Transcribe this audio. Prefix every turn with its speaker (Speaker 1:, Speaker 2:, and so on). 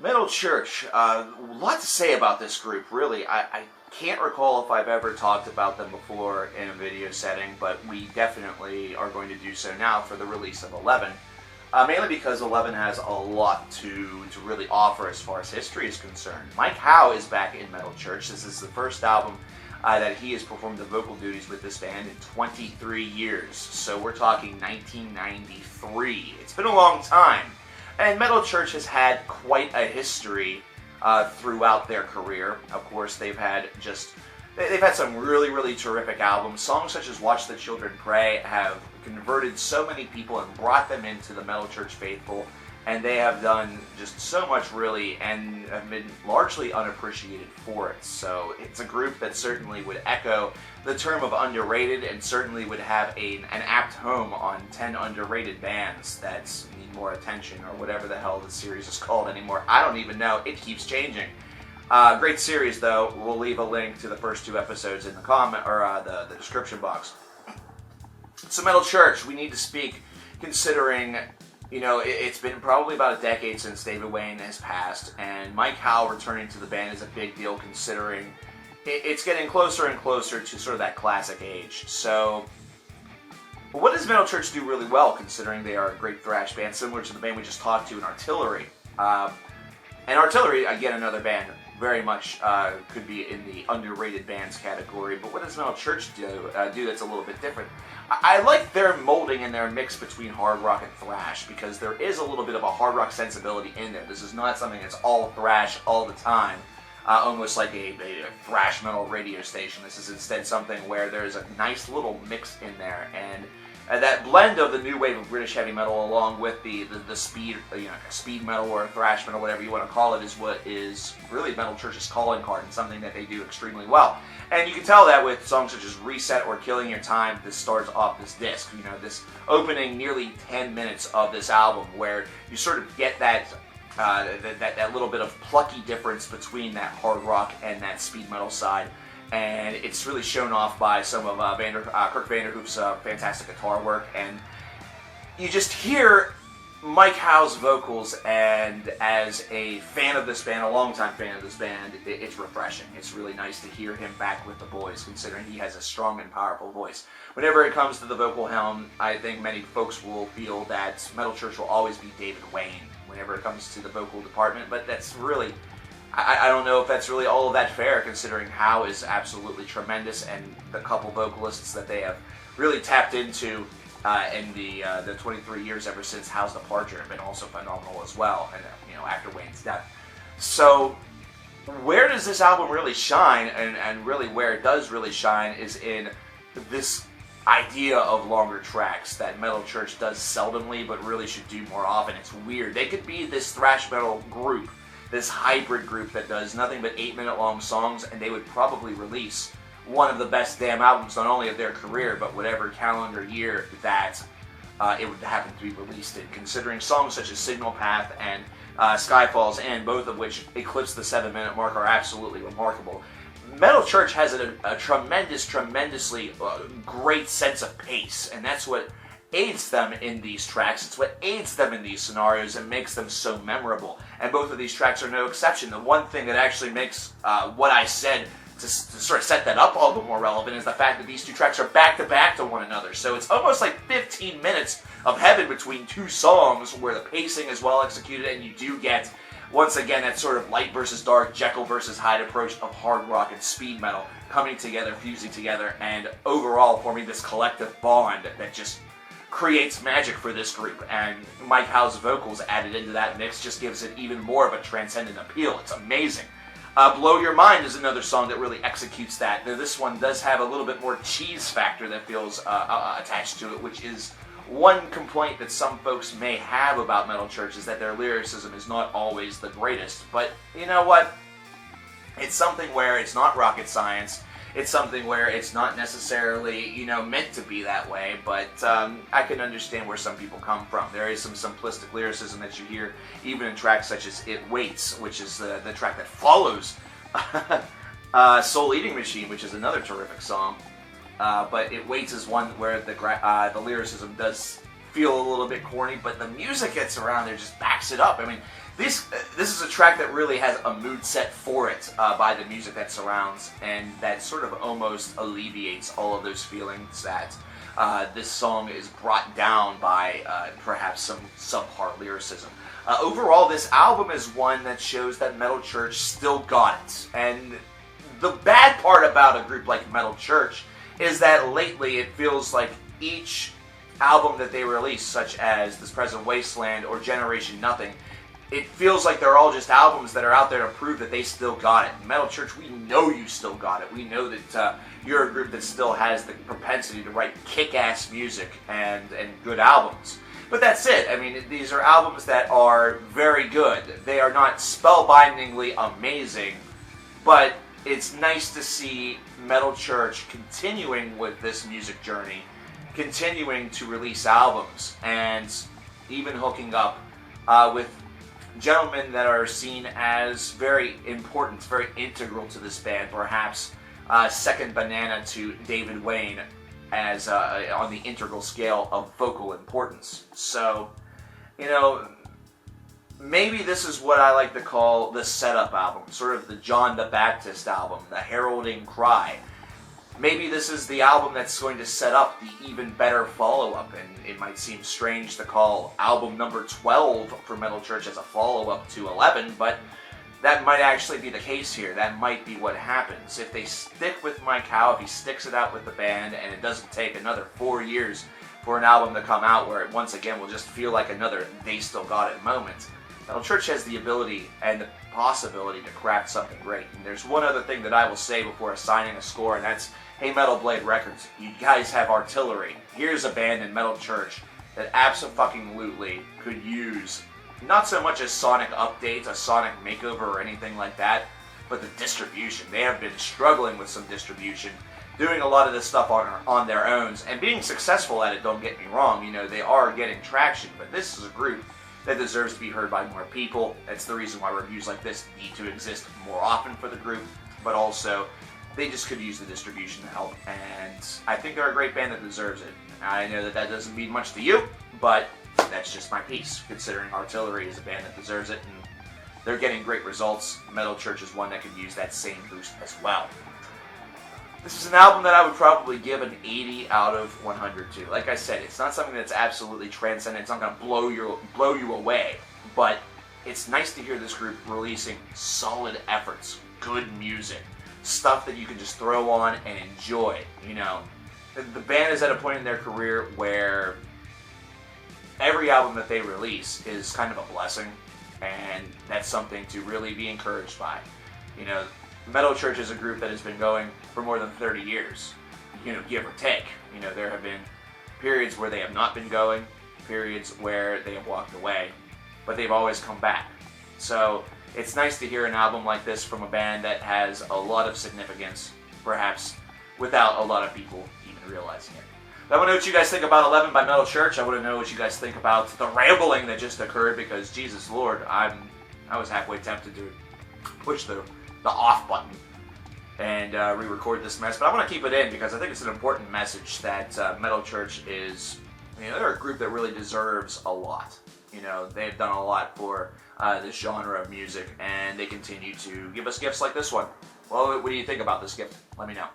Speaker 1: Metal Church, a lot to say about this group, really. I can't recall if I've ever talked about them before in a video setting, but we definitely are going to do so now for the release of 11. Mainly because 11 has a lot to really offer as far as history is concerned. Mike Howe is back in Metal Church. This is the first album that he has performed the vocal duties with this band in 23 years. So we're talking 1993. It's been a long time. And Metal Church has had quite a history throughout their career. Of course, they've had some really terrific albums. Songs such as Watch the Children Pray have converted so many people and brought them into the Metal Church faithful, and they have done just so much really and have been largely unappreciated for it. So it's a group that certainly would echo the term of underrated and certainly would have an apt home on 10 underrated bands that need more attention, or whatever the hell the series is called anymore. I don't even know. It keeps changing. Great series, though. We'll leave a link to the first 2 episodes in the comment or the description box. So Metal Church, we need to speak, considering, it's been probably about a decade since David Wayne has passed, and Mike Howe returning to the band is a big deal, considering it's getting closer and closer to sort of that classic age. So, what does Metal Church do really well, considering they are a great thrash band, similar to the band we just talked to in Artillery? And Artillery, again, another band, very much could be in the underrated bands category, but what does Metal Church do that's a little bit different? I like their molding and their mix between hard rock and thrash, because there is a little bit of a hard rock sensibility in there. This is not something that's all thrash all the time, almost like a thrash metal radio station. This is instead something where there's a nice little mix in there, and that blend of the new wave of British heavy metal along with the speed metal or thrash metal, whatever you want to call it, is what is really Metal Church's calling card, and something that they do extremely well. And you can tell that with songs such as Reset or Killing Your Time. This starts off this disc, this opening nearly 10 minutes of this album, where you sort of get that little bit of plucky difference between that hard rock and that speed metal side. And it's really shown off by some of Kirk Vanderhoof's fantastic guitar work, and you just hear Mike Howe's vocals, and as a fan of this band, a longtime fan of this band, it's refreshing. It's really nice to hear him back with the boys, considering he has a strong and powerful voice. Whenever it comes to the vocal helm, I think many folks will feel that Metal Church will always be David Wayne whenever it comes to the vocal department, but that's really... I don't know if that's really all of that fair, considering Howe is absolutely tremendous, and the couple vocalists that they have really tapped into in the 23 years ever since Howe's departure have been also phenomenal as well, and after Wayne's death. So where does this album really shine, and really where it does really shine, is in this idea of longer tracks that Metal Church does seldomly, but really should do more often. It's weird. They could be this thrash metal group, this hybrid group that does nothing but 8-minute long songs, and they would probably release one of the best damn albums, not only of their career, but whatever calendar year that it would happen to be released in, considering songs such as Signal Path and Skyfall's End, both of which eclipse the 7-minute mark, are absolutely remarkable. Metal Church has a tremendously great sense of pace, and that's what aids them in these tracks. It's what aids them in these scenarios and makes them so memorable. And both of these tracks are no exception. The one thing that actually makes what I said to sort of set that up all the more relevant is the fact that these 2 tracks are back-to-back to one another. So it's almost like 15 minutes of heaven between 2 songs where the pacing is well executed, and you do get, once again, that sort of light versus dark, Jekyll versus Hyde approach of hard rock and speed metal coming together, fusing together, and overall forming this collective bond that just creates magic for this group. And Mike Howe's vocals added into that mix just gives it even more of a transcendent appeal. It's amazing. Blow Your Mind is another song that really executes that. Now, this one does have a little bit more cheese factor that feels attached to it, which is one complaint that some folks may have about Metal Church, is that their lyricism is not always the greatest. But you know what? It's something where it's not rocket science. It's something where it's not necessarily, meant to be that way, but I can understand where some people come from. There is some simplistic lyricism that you hear, even in tracks such as It Waits, which is the track that follows Soul Eating Machine, which is another terrific song. But It Waits is one where the lyricism does feel a little bit corny, but the music that's around there just backs it up. I mean, this is a track that really has a mood set for it by the music that surrounds, and that sort of almost alleviates all of those feelings that this song is brought down by perhaps some subpar lyricism. Overall, this album is one that shows that Metal Church still got it. And the bad part about a group like Metal Church is that lately it feels like each album that they release, such as This Present Wasteland or Generation Nothing, it feels like they're all just albums that are out there to prove that they still got it. Metal Church, we know you still got it. We know that you're a group that still has the propensity to write kick-ass music and good albums. But that's it. I mean, these are albums that are very good. They are not spellbindingly amazing, but it's nice to see Metal Church continuing with this music journey, continuing to release albums, and even hooking up with gentlemen that are seen as very important, very integral to this band, perhaps second banana to David Wayne as on the integral scale of vocal importance. So, you know, maybe this is what I like to call the setup album, sort of the John the Baptist album, the heralding cry. Maybe this is the album that's going to set up the even better follow-up, and it might seem strange to call album number 12 for Metal Church as a follow-up to 11, but that might actually be the case here. That might be what happens. If they stick with Mike Howe, if he sticks it out with the band, and it doesn't take another 4 years for an album to come out where it once again will just feel like another They Still Got It moment, Metal Church has the ability and the possibility to craft something great. And there's one other thing that I will say before assigning a score, and that's, hey, Metal Blade Records, you guys have artillery. Here's a band in Metal Church that absolutely could use not so much a sonic update, a sonic makeover, or anything like that, but the distribution. They have been struggling with some distribution, doing a lot of this stuff on their own, and being successful at it, don't get me wrong. You know, they are getting traction, but this is a group that deserves to be heard by more people. That's the reason why reviews like this need to exist more often for the group, but also they just could use the distribution to help, and I think they're a great band that deserves it. I know that doesn't mean much to you, but that's just my piece, considering Artillery is a band that deserves it, and they're getting great results. Metal Church is one that could use that same boost as well. This is an album that I would probably give an 80 out of 100 to. Like I said, it's not something that's absolutely transcendent. It's not going to blow you away, but it's nice to hear this group releasing solid efforts, good music, stuff that you can just throw on and enjoy. You know, the band is at a point in their career where every album that they release is kind of a blessing, and that's something to really be encouraged by. You know, Metal Church is a group that has been going for more than 30 years, you know, give or take. You know, there have been periods where they have not been going, periods where they have walked away, but they've always come back. So it's nice to hear an album like this from a band that has a lot of significance, perhaps without a lot of people even realizing it. I want to know what you guys think about 11 by Metal Church. I want to know what you guys think about the rambling that just occurred, because Jesus Lord, I was halfway tempted to push the off button and re-record this mess, but I want to keep it in because I think it's an important message that Metal Church is, you know, they're a group that really deserves a lot. You know, they've done a lot for this genre of music, and they continue to give us gifts like this one. Well, what do you think about this gift? Let me know.